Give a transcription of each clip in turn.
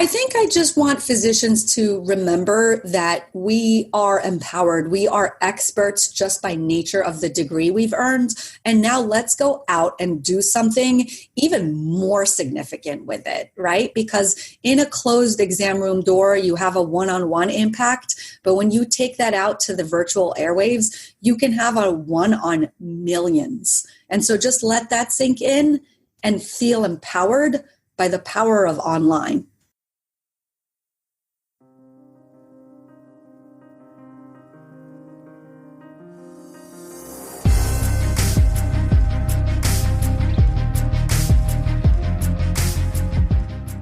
I think I just want physicians to remember that we are empowered. We are experts just by nature of the degree we've earned. And now let's go out and do something even more significant with it, right? Because in a closed exam room door, you have a one-on-one impact. But when you take that out to the virtual airwaves, you can have a one on millions. And so just let that sink in and feel empowered by the power of online.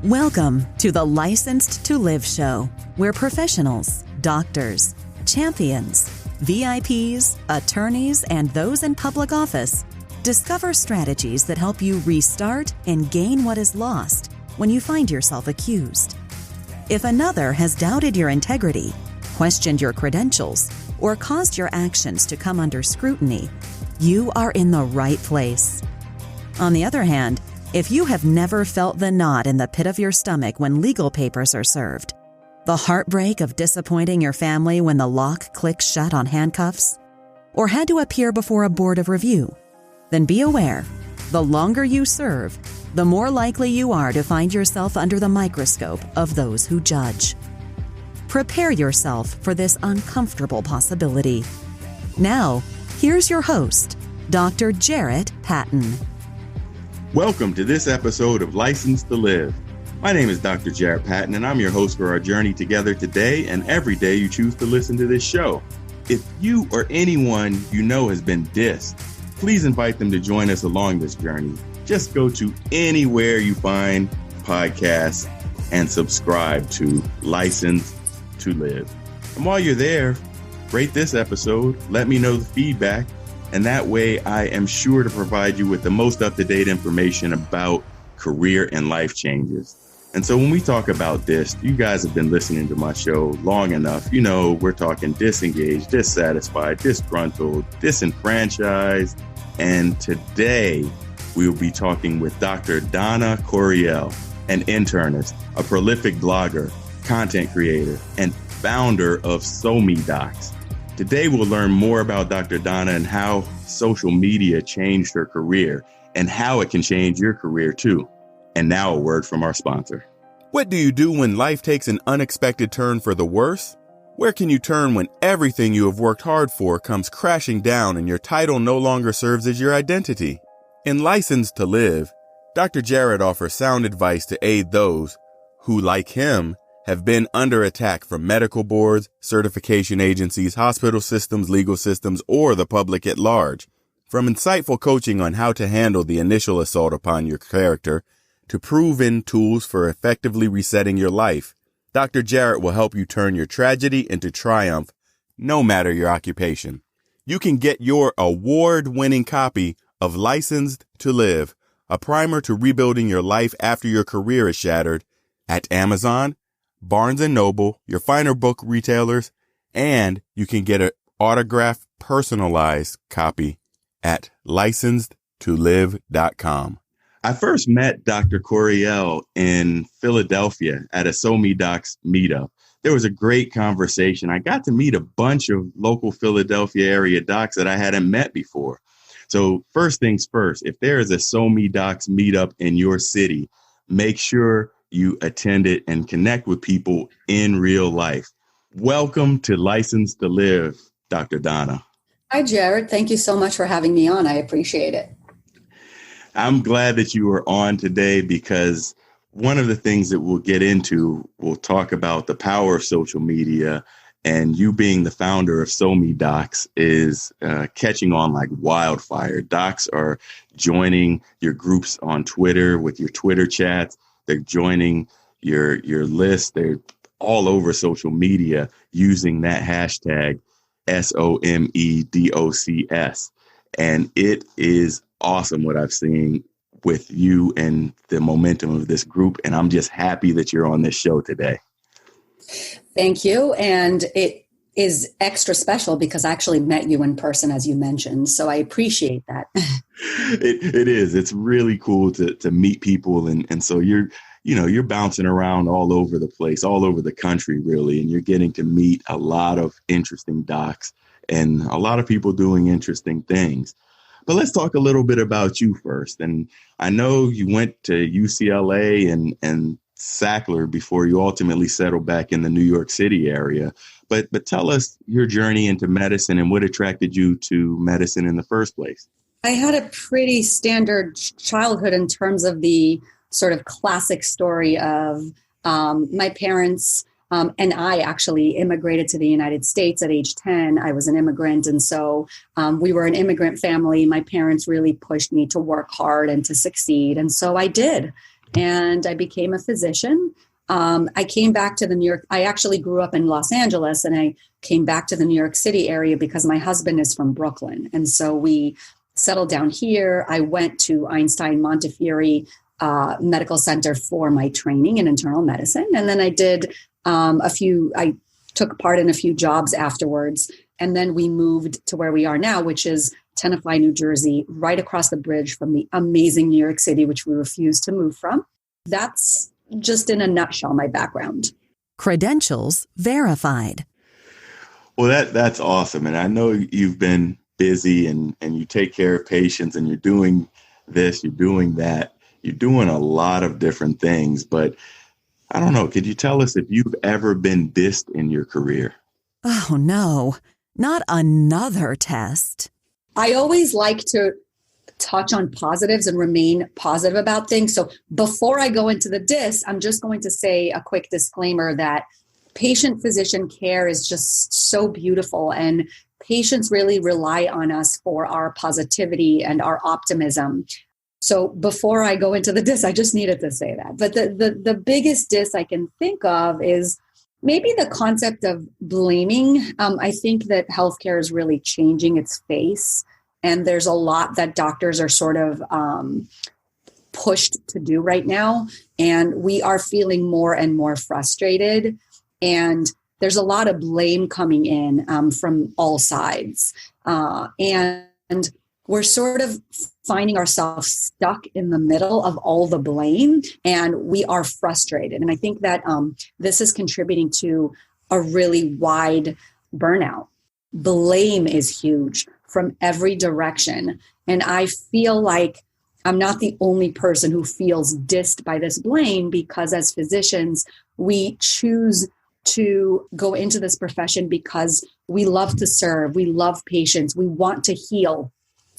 Welcome to the Licensed to Live show, where professionals, doctors, champions, VIPs, attorneys, and those in public office discover strategies that help you restart and gain what is lost when you find yourself accused. If another has doubted your integrity, questioned your credentials, or caused your actions to come under scrutiny, you are in the right place. On the other hand, if you have never felt the knot in the pit of your stomach when legal papers are served, the heartbreak of disappointing your family when the lock clicks shut on handcuffs, or had to appear before a board of review, then be aware, the longer you serve, the more likely you are to find yourself under the microscope of those who judge. Prepare yourself for this uncomfortable possibility. Now, here's your host, Dr. Jarrett Patton. Welcome to this episode of Licensed to Live. My name is Dr. Jarrett Patton, and I'm your host for our journey together today and every day you choose to listen to this show. If you or anyone you know has been dissed, please invite them to join us along this journey. Just go to anywhere you find podcasts and subscribe to Licensed to Live. And while you're there, rate this episode, let me know the feedback, and that way I am sure to provide you with the most up-to-date information about career and life changes. And so when we talk about this, you guys have been listening to my show long enough. You know, we're talking disengaged, dissatisfied, disgruntled, disenfranchised. And today we will be talking with Dr. Donna Corriel, an internist, a prolific blogger, content creator, and founder of SoMeDocs. Today, we'll learn more about Dr. Donna and how social media changed her career and how it can change your career too. And now a word from our sponsor. What do you do when life takes an unexpected turn for the worse? Where can you turn when everything you have worked hard for comes crashing down and your title no longer serves as your identity? In Licensed to Live, Dr. Jarrett offers sound advice to aid those who, like him, have been under attack from medical boards, certification agencies, hospital systems, legal systems, or the public at large. From insightful coaching on how to handle the initial assault upon your character to proven tools for effectively resetting your life, Dr. Jarrett will help you turn your tragedy into triumph, no matter your occupation. You can get your award-winning copy of Licensed to Live, a primer to rebuilding your life after your career is shattered, at Amazon, Barnes & Noble, your finer book retailers, and you can get an autographed, personalized copy at licensedtolive.com. I first met Dr. Corriel in Philadelphia at a SoMeDocs meetup. There was a great conversation. I got to meet a bunch of local Philadelphia area docs that I hadn't met before. So first things first, if there is a SoMeDocs meetup in your city, make sure you attend it and connect with people in real life. Welcome to Licensed to Live, Dr. Donna. Hi, Jared. Thank you so much for having me on. I appreciate it. I'm glad that you are on today because one of the things that we'll get into, we'll talk about the power of social media, and you being the founder of SoMeDocs is catching on like wildfire. Docs are joining your groups on Twitter with your Twitter chats. They're joining your list. They're all over social media using that hashtag SoMeDocs. And it is awesome what I've seen with you and the momentum of this group. And I'm just happy that you're on this show today. Thank you. And it is extra special because I actually met you in person, as you mentioned. So I appreciate that. It is. It's really cool to meet people. And so you're you're bouncing around all over the place, all over the country, really, and you're getting to meet a lot of interesting docs and a lot of people doing interesting things. But let's talk a little bit about you first. And I know you went to UCLA and Sackler before you ultimately settled back in the New York City area. But tell us your journey into medicine and what attracted you to medicine in the first place. I had a pretty standard childhood in terms of the sort of classic story of my parents and I actually immigrated to the United States at age 10. I was an immigrant. And so we were an immigrant family. My parents really pushed me to work hard and to succeed. And so I did. And I became a physician. I came back to the New York. I actually grew up in Los Angeles, and I came back to the New York City area because my husband is from Brooklyn. And so we settled down here. I went to Einstein Montefiore Medical Center for my training in internal medicine. And then I did I took part in a few jobs afterwards. And then we moved to where we are now, which is Tenafly, New Jersey, right across the bridge from the amazing New York City, which we refused to move from. That's just in a nutshell, my background. Credentials verified. Well, that's awesome. And I know you've been busy and you take care of patients and you're doing this, you're doing that, you're doing a lot of different things. But I don't know, could you tell us if you've ever been dissed in your career? Oh, no, not another test. I always like to touch on positives and remain positive about things. So before I go into the diss, I'm just going to say a quick disclaimer that patient-physician care is just so beautiful, and patients really rely on us for our positivity and our optimism. So before I go into the diss, I just needed to say that. But the biggest diss I can think of is maybe the concept of blaming. I think that healthcare is really changing its face. And there's a lot that doctors are sort of pushed to do right now. And we are feeling more and more frustrated. And there's a lot of blame coming in from all sides. And we're sort of finding ourselves stuck in the middle of all the blame, and we are frustrated. And I think that this is contributing to a really wide burnout. Blame is huge from every direction. And I feel like I'm not the only person who feels dissed by this blame, because as physicians, we choose to go into this profession because we love to serve, we love patients, we want to heal,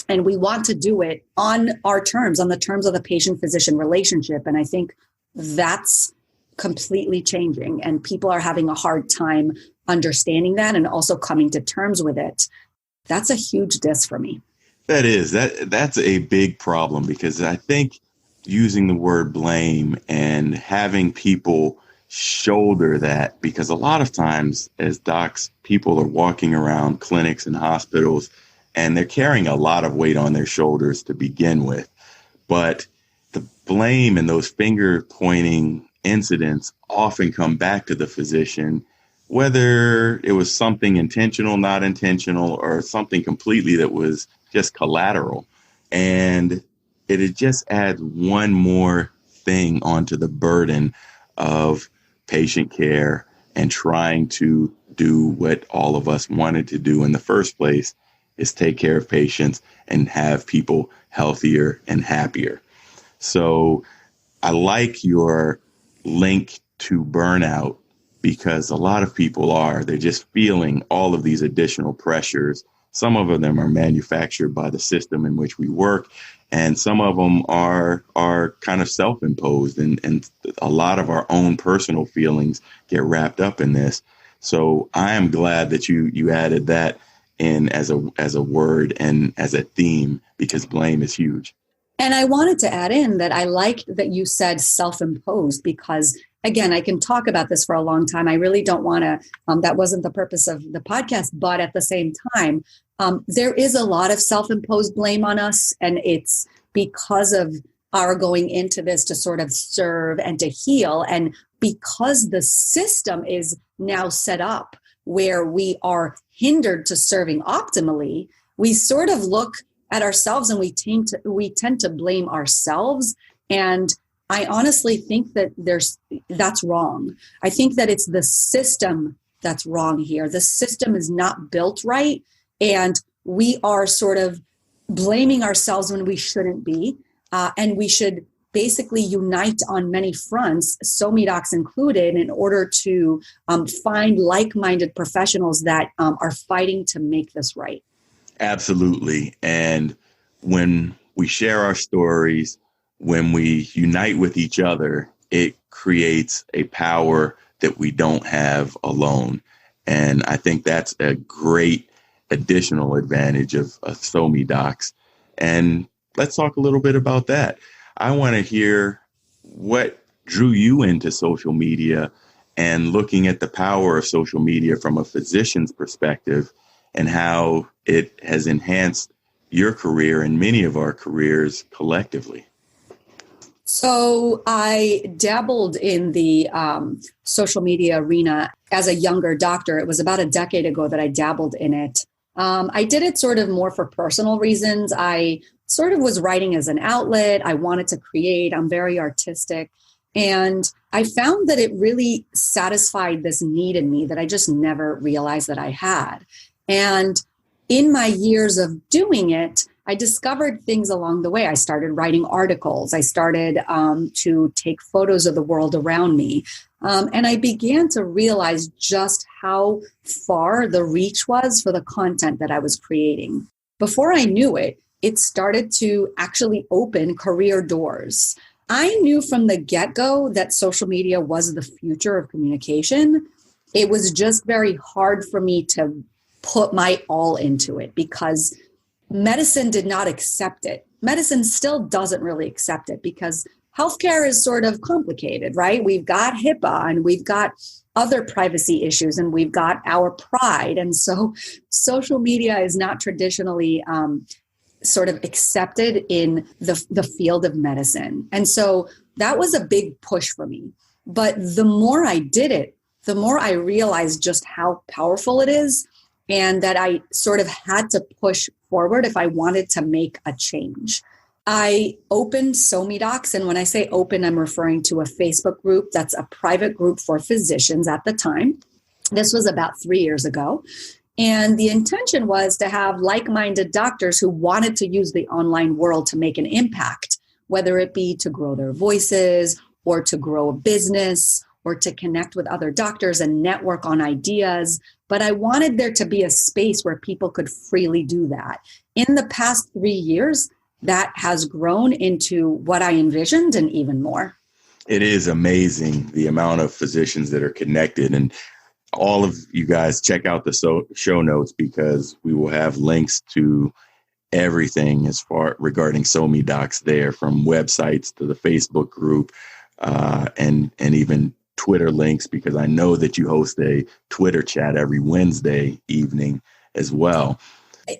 and we want to do it on our terms, on the terms of the patient-physician relationship. And I think that's completely changing, and people are having a hard time understanding that and also coming to terms with it. That's a huge diss for me. That's a big problem, because I think using the word blame and having people shoulder that, because a lot of times as docs, people are walking around clinics and hospitals and they're carrying a lot of weight on their shoulders to begin with. But the blame and those finger pointing incidents often come back to the physician, whether it was something intentional, not intentional, or something completely that was just collateral. And it just adds one more thing onto the burden of patient care and trying to do what all of us wanted to do in the first place, is take care of patients and have people healthier and happier. So I like your link to burnout, because a lot of people they're just feeling all of these additional pressures. Some of them are manufactured by the system in which we work, and some of them are kind of self-imposed, and a lot of our own personal feelings get wrapped up in this. So I am glad that you added that in as a word and as a theme, because blame is huge. And I wanted to add in that I liked that you said self-imposed, because again, I can talk about this for a long time. I really don't want to, that wasn't the purpose of the podcast, but at the same time, there is a lot of self-imposed blame on us, and it's because of our going into this to sort of serve and to heal. And because the system is now set up where we are hindered to serving optimally, we sort of look at ourselves and we tend to blame ourselves. And I honestly think that that's wrong. I think that it's the system that's wrong here. The system is not built right, and we are sort of blaming ourselves when we shouldn't be. And we should basically unite on many fronts, SoMe included, in order to find like-minded professionals that are fighting to make this right. Absolutely. And when we share our stories, when we unite with each other, it creates a power that we don't have alone. And I think that's a great additional advantage of SoMe. And let's talk a little bit about that. I want to hear what drew you into social media and looking at the power of social media from a physician's perspective and how it has enhanced your career and many of our careers collectively. So I dabbled in the social media arena as a younger doctor. It was about a decade ago that I dabbled in it. I did it sort of more for personal reasons. I sort of was writing as an outlet. I wanted to create. I'm very artistic. And I found that it really satisfied this need in me that I just never realized that I had. And in my years of doing it, I discovered things along the way. I started writing articles. I started to take photos of the world around me. And I began to realize just how far the reach was for the content that I was creating. Before I knew it, it started to actually open career doors. I knew from the get-go that social media was the future of communication. It was just very hard for me to put my all into it because medicine did not accept it. Medicine still doesn't really accept it because healthcare is sort of complicated, right? We've got HIPAA and we've got other privacy issues and we've got our pride. And so social media is not traditionally sort of accepted in the field of medicine. And so that was a big push for me. But the more I did it, the more I realized just how powerful it is and that I sort of had to push forward if I wanted to make a change. I opened SoMe, and when I say open, I'm referring to a Facebook group that's a private group for physicians at the time. This was about 3 years ago. And the intention was to have like-minded doctors who wanted to use the online world to make an impact, whether it be to grow their voices or to grow a business or to connect with other doctors and network on ideas. But I wanted there to be a space where people could freely do that. In the past 3 years, that has grown into what I envisioned and even more. It is amazing the amount of physicians that are connected. And all of you guys check out the show notes because we will have links to everything as far regarding SoMe there, from websites to the Facebook group and even Twitter links, because I know that you host a Twitter chat every Wednesday evening as well.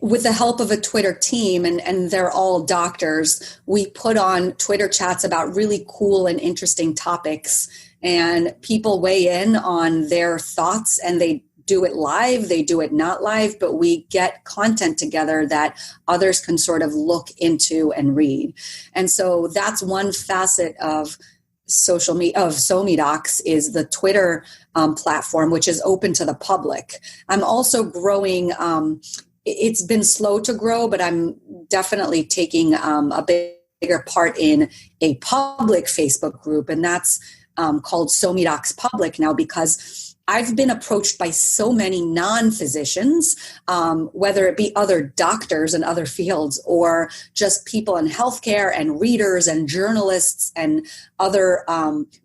With the help of a Twitter team, and they're all doctors, we put on Twitter chats about really cool and interesting topics, and people weigh in on their thoughts, and they do it live, they do it not live, but we get content together that others can sort of look into and read. And so that's one facet of social media, of SoMe is the Twitter platform, which is open to the public. I'm also growing. It's been slow to grow, but I'm definitely taking a bigger part in a public Facebook group, and that's called SoMe Public now, because I've been approached by so many non-physicians, whether it be other doctors in other fields or just people in healthcare and readers and journalists and other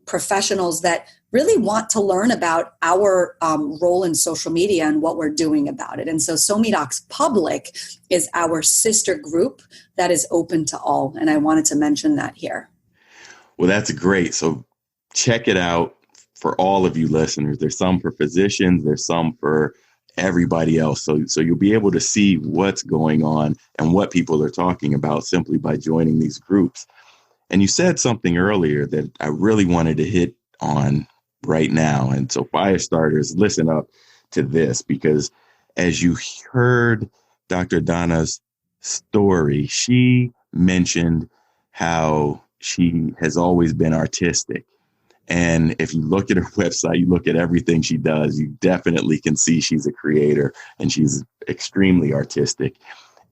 professionals that really want to learn about our role in social media and what we're doing about it. And so SoMe Public is our sister group that is open to all. And I wanted to mention that here. Well, that's great. So check it out for all of you listeners. There's some for physicians, there's some for everybody else. So you'll be able to see what's going on and what people are talking about simply by joining these groups. And you said something earlier that I really wanted to hit on right now. And so fire starters, listen up to this, because as you heard Dr. Donna's story, she mentioned how she has always been artistic. And if you look at her website, you look at everything she does, you definitely can see she's a creator and she's extremely artistic.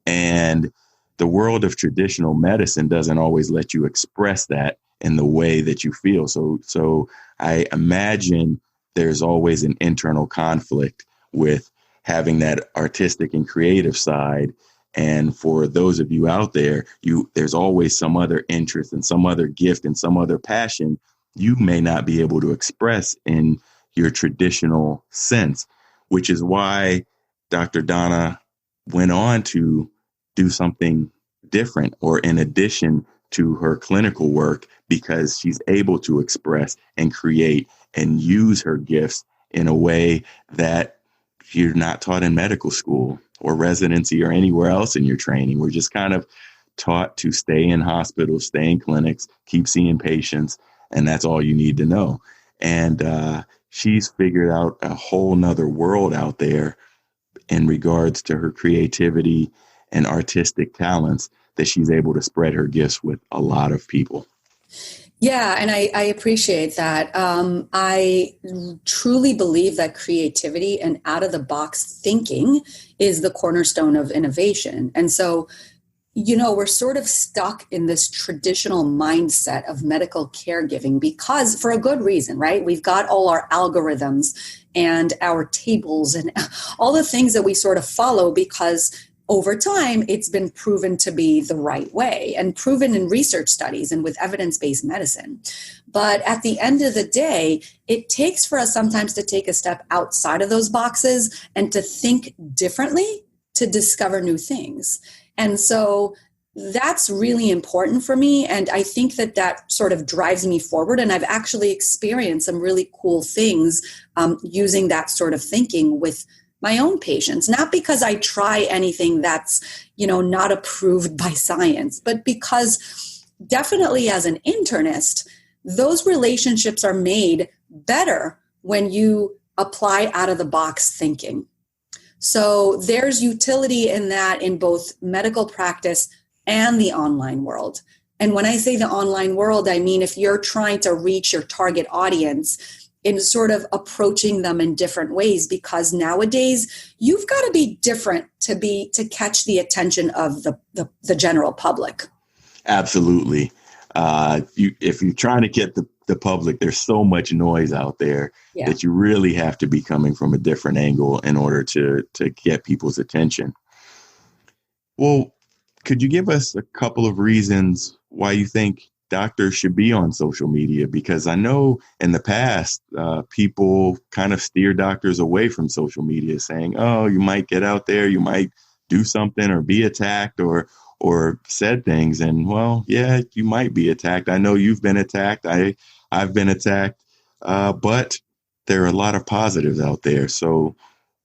And the world of traditional medicine doesn't always let you express that in the way that you feel. So I imagine there's always an internal conflict with having that artistic and creative side. And for those of you out there, there's always some other interest and some other gift and some other passion you may not be able to express in your traditional sense, which is why Dr. Donna went on to do something different or in addition to her clinical work, because she's able to express and create and use her gifts in a way that you're not taught in medical school or residency or anywhere else in your training. We're just kind of taught to stay in hospitals, stay in clinics, keep seeing patients, and that's all you need to know. And she's figured out a whole nother world out there in regards to her creativity and artistic talents that she's able to spread her gifts with a lot of people. Yeah, and I appreciate that. I truly believe that creativity and out-of-the-box thinking is the cornerstone of innovation. And so, we're sort of stuck in this traditional mindset of medical caregiving because for a good reason, right? We've got all our algorithms and our tables and all the things that we sort of follow because over time, it's been proven to be the right way and proven in research studies and with evidence-based medicine. But at the end of the day, it takes for us sometimes to take a step outside of those boxes and to think differently to discover new things. And so that's really important for me. And I think that sort of drives me forward. And I've actually experienced some really cool things using that sort of thinking with my own patients, not because I try anything that's, not approved by science, but because definitely as an internist, those relationships are made better when you apply out of the box thinking. So there's utility in that in both medical practice and the online world. And when I say the online world, I mean if you're trying to reach your target audience in sort of approaching them in different ways, because nowadays you've got to be different to catch the attention of the general public. Absolutely. If you're trying to get the public, there's so much noise out there that you really have to be coming from a different angle in order to get people's attention. Well, could you give us a couple of reasons why you think doctors should be on social media? Because I know in the past, people kind of steer doctors away from social media saying, oh, you might get out there, you might do something or be attacked or said things. And well, yeah, you might be attacked. I know you've been attacked. I've been attacked, but there are a lot of positives out there. So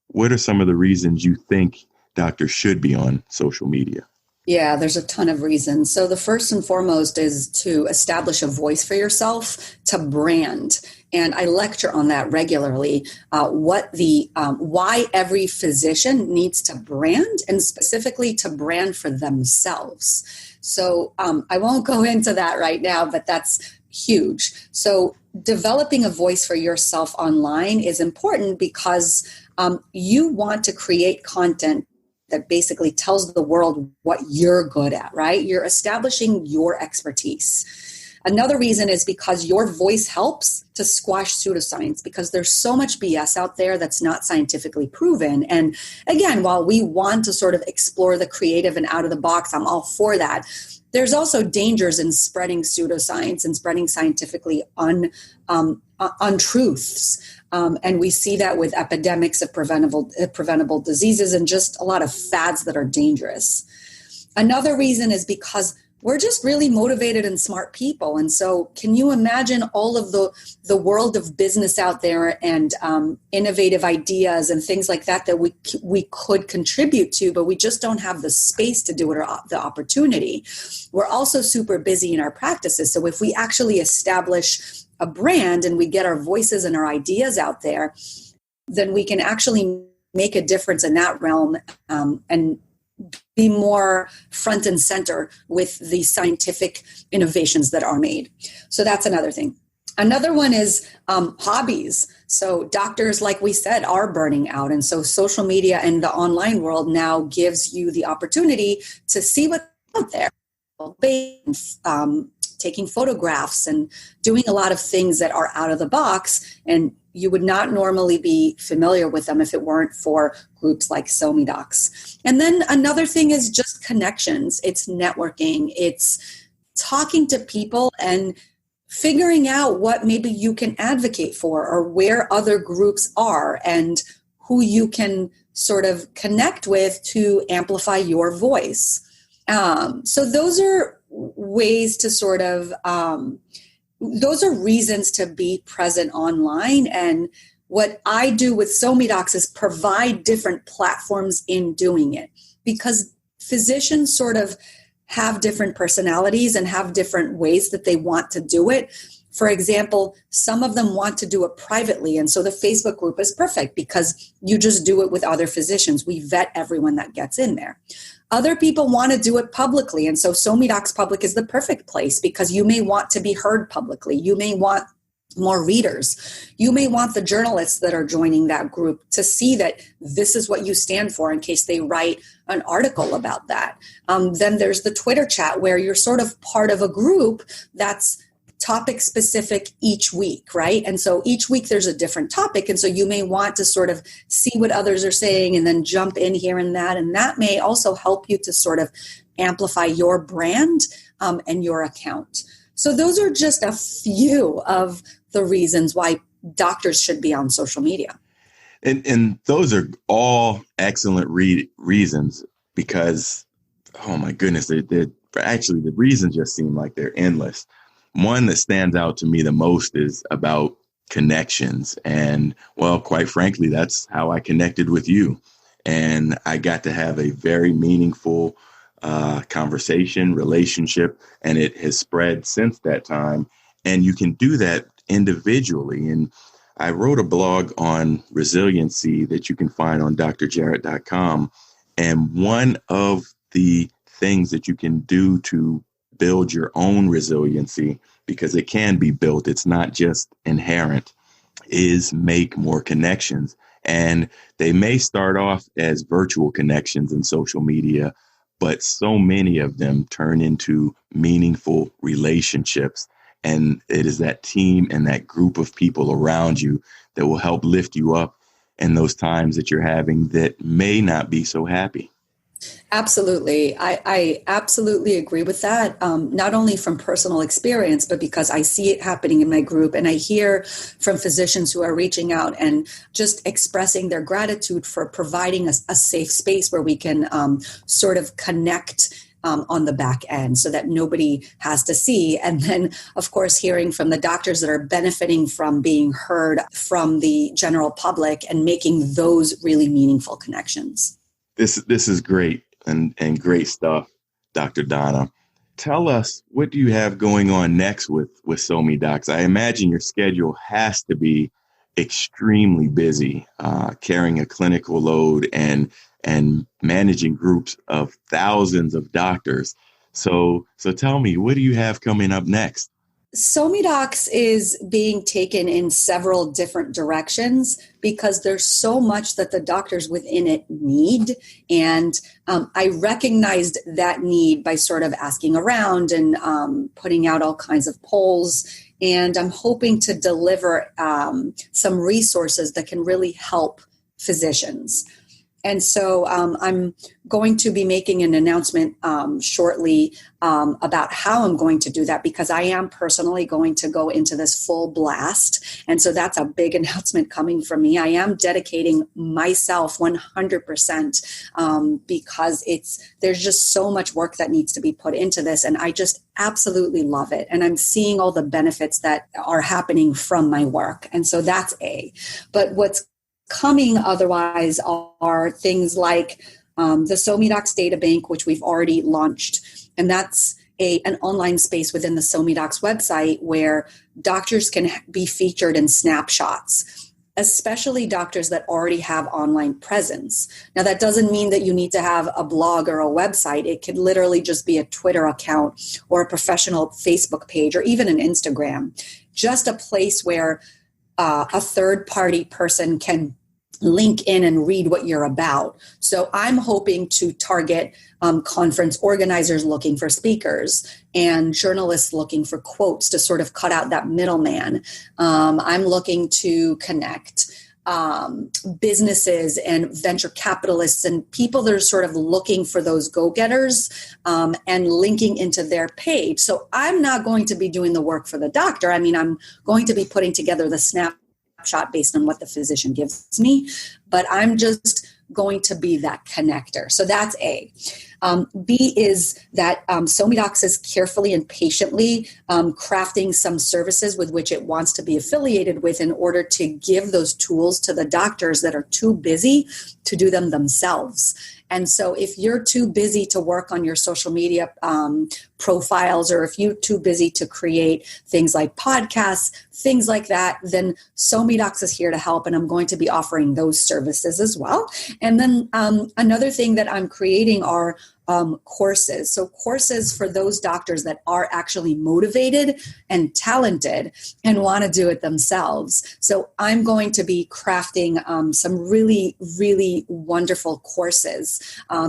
what are some of the reasons you think doctors should be on social media? Yeah, there's a ton of reasons. So the first and foremost is to establish a voice for yourself, to brand. And I lecture on that regularly, why every physician needs to brand, and specifically to brand for themselves. So I won't go into that right now, but that's huge. So developing a voice for yourself online is important because you want to create content that basically tells the world what you're good at, right? You're establishing your expertise. Another reason is because your voice helps to squash pseudoscience, because there's so much BS out there that's not scientifically proven. And again, while we want to sort of explore the creative and out of the box, I'm all for that. There's also dangers in spreading pseudoscience and spreading scientifically untruths. And we see that with epidemics of preventable diseases and just a lot of fads that are dangerous. Another reason is because we're just really motivated and smart people. And so can you imagine all of the world of business out there and innovative ideas and things like that we could contribute to, but we just don't have the space to do it or the opportunity. We're also super busy in our practices. So if we actually establish a brand and we get our voices and our ideas out there, then we can actually make a difference in that realm and be more front and center with the scientific innovations that are made. So that's another thing. Another one is hobbies. So doctors, like we said, are burning out. And so social media and the online world now gives you the opportunity to see what's out there. Taking photographs and doing a lot of things that are out of the box, and you would not normally be familiar with them if it weren't for groups like SoMeDocs. And then another thing is just connections. It's networking. It's talking to people and figuring out what maybe you can advocate for, or where other groups are and who you can sort of connect with to amplify your voice. So those are ways to sort of, those are reasons to be present online. And what I do with SoMeDocs is provide different platforms in doing it, because physicians sort of have different personalities and have different ways that they want to do it. For example, some of them want to do it privately. And so the Facebook group is perfect because you just do it with other physicians. We vet everyone that gets in there. Other people want to do it publicly. And so SoMeDocs Public is the perfect place because you may want to be heard publicly. You may want more readers. You may want the journalists that are joining that group to see that this is what you stand for in case they write an article about that. Then there's the Twitter chat where you're sort of part of a group that's topic specific each week, right? And so each week there's a different topic. And so you may want to sort of see what others are saying and then jump in here and that. And that may also help you to sort of amplify your brand and your account. So those are just a few of the reasons why doctors should be on social media. And those are all excellent reasons because, oh my goodness, actually the reasons just seem like they're endless. One that stands out to me the most is about connections. And, well, quite frankly, that's how I connected with you. And I got to have a very meaningful conversation, relationship, and it has spread since that time. And you can do that individually. And I wrote a blog on resiliency that you can find on drjarrett.com. And one of the things that you can do to build your own resiliency, because it can be built, it's not just inherent, is make more connections. And they may start off as virtual connections in social media, but so many of them turn into meaningful relationships. And it is that team and that group of people around you that will help lift you up in those times that you're having that may not be so happy. Absolutely. I absolutely agree with that, not only from personal experience, but because I see it happening in my group. And I hear from physicians who are reaching out and just expressing their gratitude for providing a safe space where we can sort of connect on the back end so that nobody has to see. And then, of course, hearing from the doctors that are benefiting from being heard from the general public and making those really meaningful connections. This is great and great stuff, Dr. Donna. Tell us, what do you have going on next with SoMeDocs? I imagine your schedule has to be extremely busy, carrying a clinical load and managing groups of thousands of doctors. So tell me, what do you have coming up next? SoMeDocs is being taken in several different directions because there's so much that the doctors within it need. And I recognized that need by sort of asking around and putting out all kinds of polls. And I'm hoping to deliver some resources that can really help physicians. And so I'm going to be making an announcement shortly about how I'm going to do that, because I am personally going to go into this full blast. And so that's a big announcement coming from me. I am dedicating myself 100% because there's just so much work that needs to be put into this. And I just absolutely love it. And I'm seeing all the benefits that are happening from my work. And so that's But what's coming otherwise are things like the SoMeDocs data bank, which we've already launched. And that's an online space within the SoMeDocs website where doctors can be featured in snapshots. especially doctors that already have online presence. Now, that doesn't mean that you need to have a blog or a website. It could literally just be a Twitter account or a professional Facebook page or even an Instagram. Just a place where a third-party person can link in and read what you're about. So I'm hoping to target conference organizers looking for speakers and journalists looking for quotes to sort of cut out that middleman. I'm looking to connect businesses and venture capitalists and people that are sort of looking for those go-getters and linking into their page. So I'm not going to be doing the work for the doctor. I mean, I'm going to be putting together the snapshot based on what the physician gives me, but I'm just going to be that connector. So that's A. B is that SoMeDocs is carefully and patiently crafting some services with which it wants to be affiliated with in order to give those tools to the doctors that are too busy to do them themselves. And so if you're too busy to work on your social media profiles, or if you're too busy to create things like podcasts, things like that, then SoMeDocs is here to help, and I'm going to be offering those services as well. And then another thing that I'm creating are courses. So courses for those doctors that are actually motivated and talented and want to do it themselves. So I'm going to be crafting some really, really wonderful courses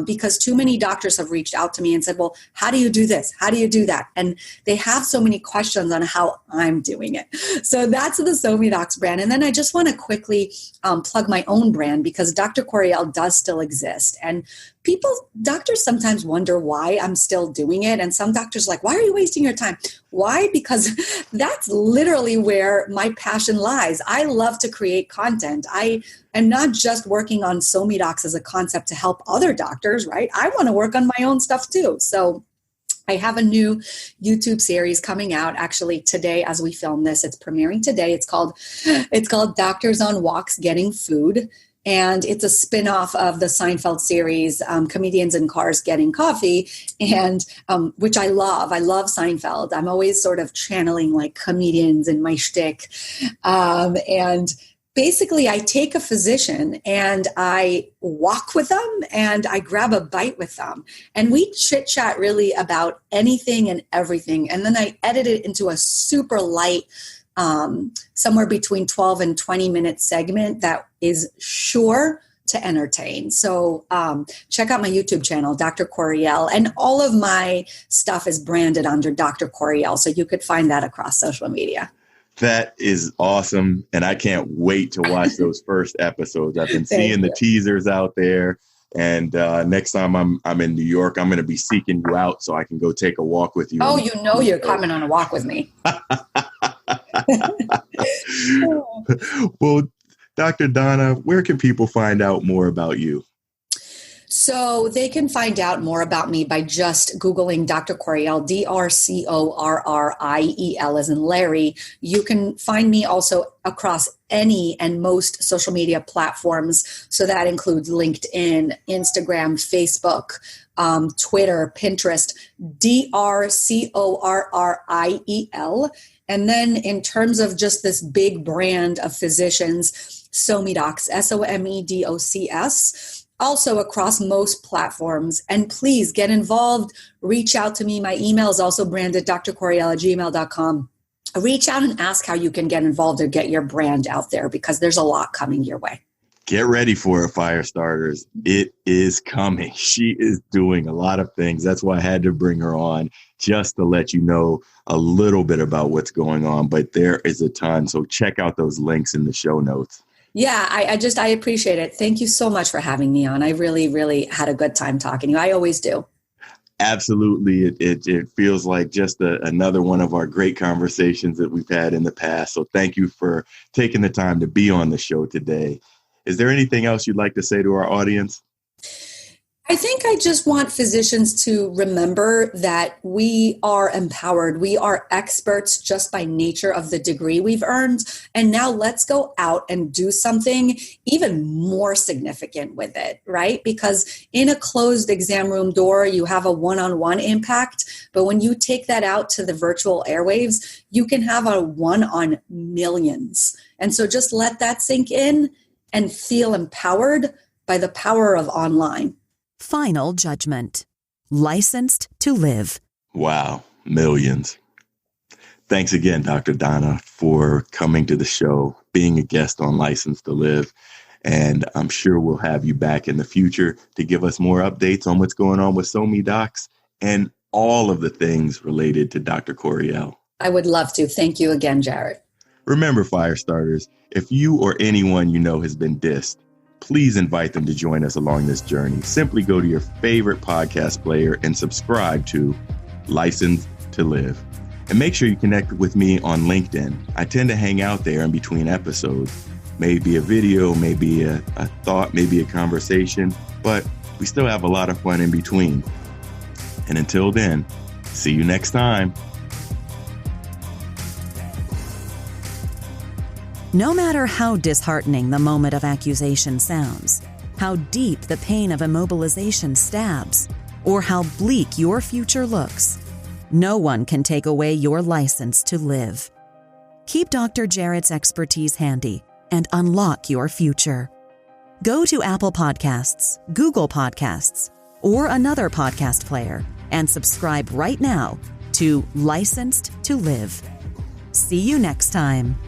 because too many doctors have reached out to me and said, well, how do you do this? How do you do that? And they have so many questions on how I'm doing it. So that's the SoMeDocs brand. And then I just want to quickly plug my own brand because Dr. Corriel does still exist. And doctors sometimes wonder why I'm still doing it. And some doctors are like, why are you wasting your time? Why? Because that's literally where my passion lies. I love to create content. I am not just working on SoMeDocs as a concept to help other doctors, right? I want to work on my own stuff too. So I have a new YouTube series coming out actually today as we film this. It's premiering today. It's called Doctors on Walks Getting Food. And it's a spin-off of the Seinfeld series, Comedians in Cars Getting Coffee, and which I love. I love Seinfeld. I'm always sort of channeling like comedians in my shtick. And basically, I take a physician and I walk with them and I grab a bite with them. And we chit-chat really about anything and everything. And then I edit it into a super light somewhere between 12 and 20 minute segment that is sure to entertain. So check out my YouTube channel, Dr. Corriel, and all of my stuff is branded under Dr. Corriel. So you could find that across social media. That is awesome. And I can't wait to watch those first episodes. I've been seeing the teasers out there. And next time I'm in New York, I'm going to be seeking you out so I can go take a walk with you. Oh, you're coming on a walk with me. Well, Dr. Donna, where can people find out more about you? So they can find out more about me by just Googling Dr. Corriel, DrCorriel as in Larry. You can find me also across any and most social media platforms. So that includes LinkedIn, Instagram, Facebook, Twitter, Pinterest, DrCorriel. And then in terms of just this big brand of physicians, SoMeDocs, SoMeDocs, also across most platforms. And please get involved. Reach out to me. My email is also branded drcorriel@gmail.com. Reach out and ask how you can get involved or get your brand out there because there's a lot coming your way. Get ready for it, fire starters. It is coming. She is doing a lot of things. That's why I had to bring her on just to let you know a little bit about what's going on. But there is a ton. So check out those links in the show notes. Yeah, I appreciate it. Thank you so much for having me on. I really, really had a good time talking to you. I always do. Absolutely. It feels like just another one of our great conversations that we've had in the past. So thank you for taking the time to be on the show today. Is there anything else you'd like to say to our audience? I think I just want physicians to remember that we are empowered. We are experts just by nature of the degree we've earned. And now let's go out and do something even more significant with it, right? Because in a closed exam room door, you have a one-on-one impact. But when you take that out to the virtual airwaves, you can have a one on millions. And so just let that sink in and feel empowered by the power of online. Final judgment. Licensed to live. Wow, millions. Thanks again, Dr. Donna, for coming to the show, being a guest on Licensed to Live. And I'm sure we'll have you back in the future to give us more updates on what's going on with SoMe Docs and all of the things related to Dr. Corriel. I would love to. Thank you again, Jared. Remember, fire starters, if you or anyone you know has been dissed, please invite them to join us along this journey. Simply go to your favorite podcast player and subscribe to Licensed to Live. And make sure you connect with me on LinkedIn. I tend to hang out there in between episodes. Maybe a video, maybe a thought, maybe a conversation, but we still have a lot of fun in between. And until then, see you next time. No matter how disheartening the moment of accusation sounds, how deep the pain of immobilization stabs, or how bleak your future looks, no one can take away your license to live. Keep Dr. Jarrett's expertise handy and unlock your future. Go to Apple Podcasts, Google Podcasts, or another podcast player and subscribe right now to Licensed to Live. See you next time.